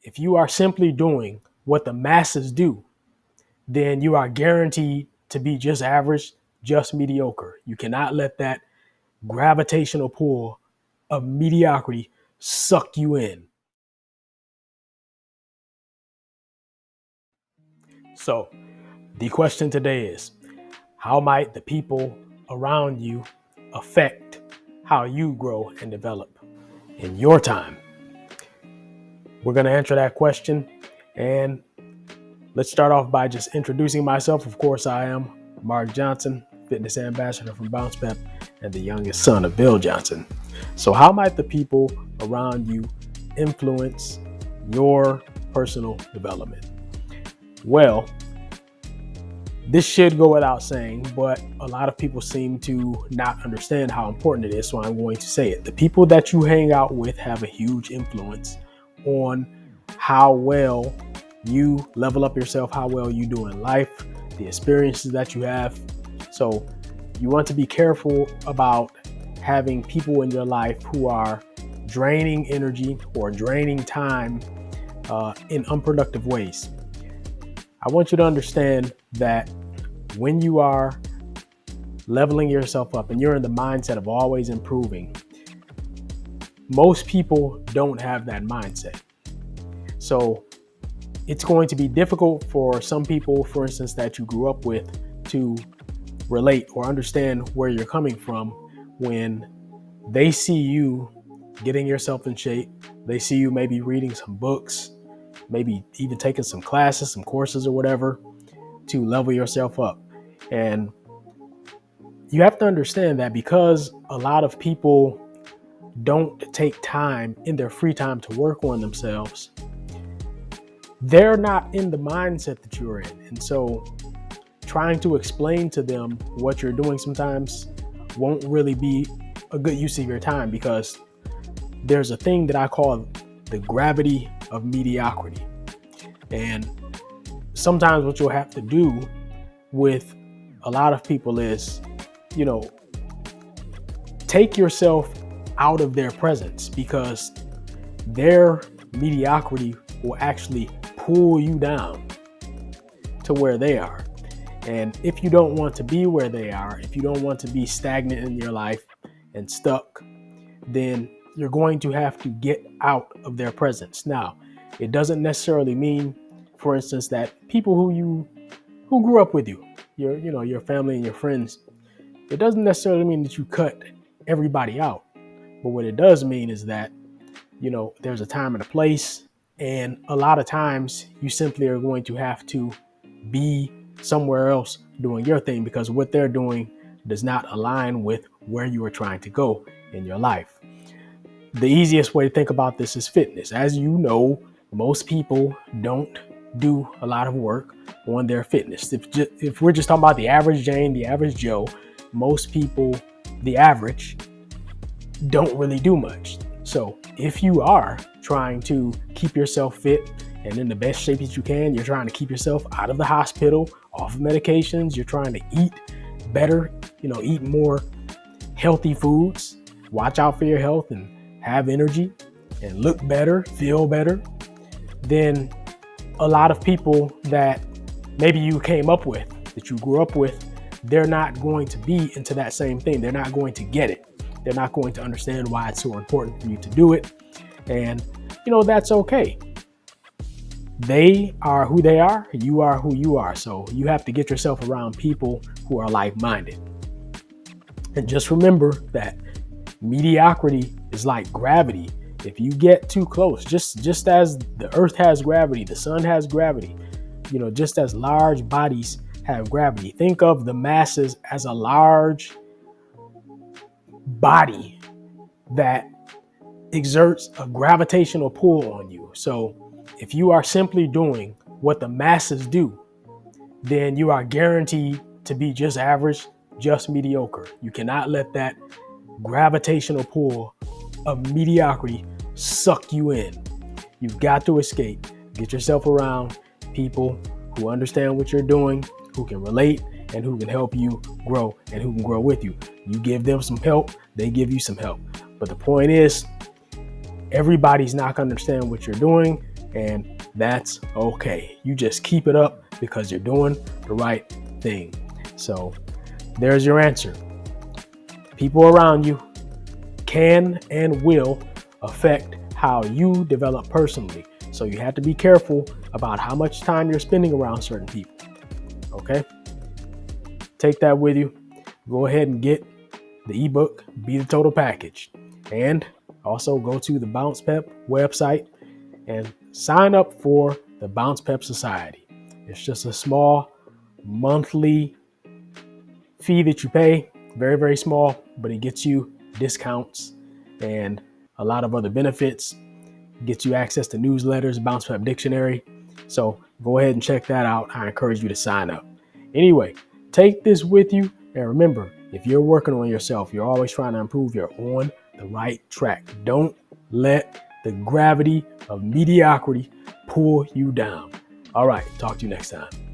if you are simply doing what the masses do, then you are guaranteed to be just average, just mediocre. You cannot let that gravitational pull of mediocrity suck you in. So, the question today is, how might the people around you affect how you grow and develop in your time? We're going to answer that question. And let's start off by just introducing myself. Of course, I am Mark Johnson, fitness ambassador from Bounce Pep and the youngest son of Bill Johnson. So how might the people around you influence your personal development? Well, this should go without saying, but a lot of people seem to not understand how important it is, so I'm going to say it. The people that you hang out with have a huge influence on how well you level up yourself, how well you do in life, the experiences that you have. So you want to be careful about having people in your life who are draining energy or draining time in unproductive ways. I want you to understand that when you are leveling yourself up and you're in the mindset of always improving, most people don't have that mindset. So it's going to be difficult for some people, for instance, that you grew up with to relate or understand where you're coming from when they see you getting yourself in shape. They see you maybe reading some books, maybe even taking some classes, some courses or whatever to level yourself up. And you have to understand that because a lot of people don't take time in their free time to work on themselves, they're not in the mindset that you're in. And so trying to explain to them what you're doing sometimes won't really be a good use of your time, because there's a thing that I call the gravity of mediocrity. And sometimes what you'll have to do with a lot of people is, take yourself out of their presence, because their mediocrity will actually pull you down to where they are. And if you don't want to be where they are, if you don't want to be stagnant in your life and stuck, then you're going to have to get out of their presence. Now, it doesn't necessarily mean, for instance, that people who grew up with you, your family and your friends, it doesn't necessarily mean that you cut everybody out. But what it does mean is that, there's a time and a place, and a lot of times you simply are going to have to be somewhere else doing your thing, because what they're doing does not align with where you are trying to go in your life. The easiest way to think about this is fitness. As you know, most people don't do a lot of work on their fitness. If we're just talking about the average Jane, the average Joe, most people, the average, don't really do much. So if you are trying to keep yourself fit and in the best shape that you can, you're trying to keep yourself out of the hospital, off of medications, you're trying to eat better, eat more healthy foods, watch out for your health and have energy and look better, feel better, then a lot of people that maybe you came up with, that you grew up with, they're not going to be into that same thing. They're not going to get it. They're not going to understand why it's so important for you to do it. And, that's okay. They are who they are. You are who you are. So you have to get yourself around people who are like-minded. And just remember that mediocrity is like gravity. If you get too close, just as the earth has gravity, the sun has gravity, just as large bodies have gravity. Think of the masses as a large body that exerts a gravitational pull on you. So if you are simply doing what the masses do, then you are guaranteed to be just average, just mediocre. You cannot let that gravitational pull of mediocrity suck you in. You've got to escape. Get yourself around people who understand what you're doing, who can relate, and who can help you grow and who can grow with you. You give them some help, they give you some help. But the point is, everybody's not going to understand what you're doing. and that's okay. You just keep it up because you're doing the right thing. So there's your answer. People around you can and will affect how you develop personally. So you have to be careful about how much time you're spending around certain people. Okay? Take that with you. Go ahead and get the ebook, Be the Total Package. And also go to the Bounce Pep website and sign up for the Bounce Pep Society. It's just a small monthly fee that you pay, very, very small, but it gets you discounts and a lot of other benefits. Gets you access to newsletters, Bounce Pep Dictionary. So go ahead and check that out. I encourage you to sign up. Anyway, take this with you. And remember, if you're working on yourself, you're always trying to improve, you're on the right track. Don't let the gravity of mediocrity pull you down. All right, talk to you next time.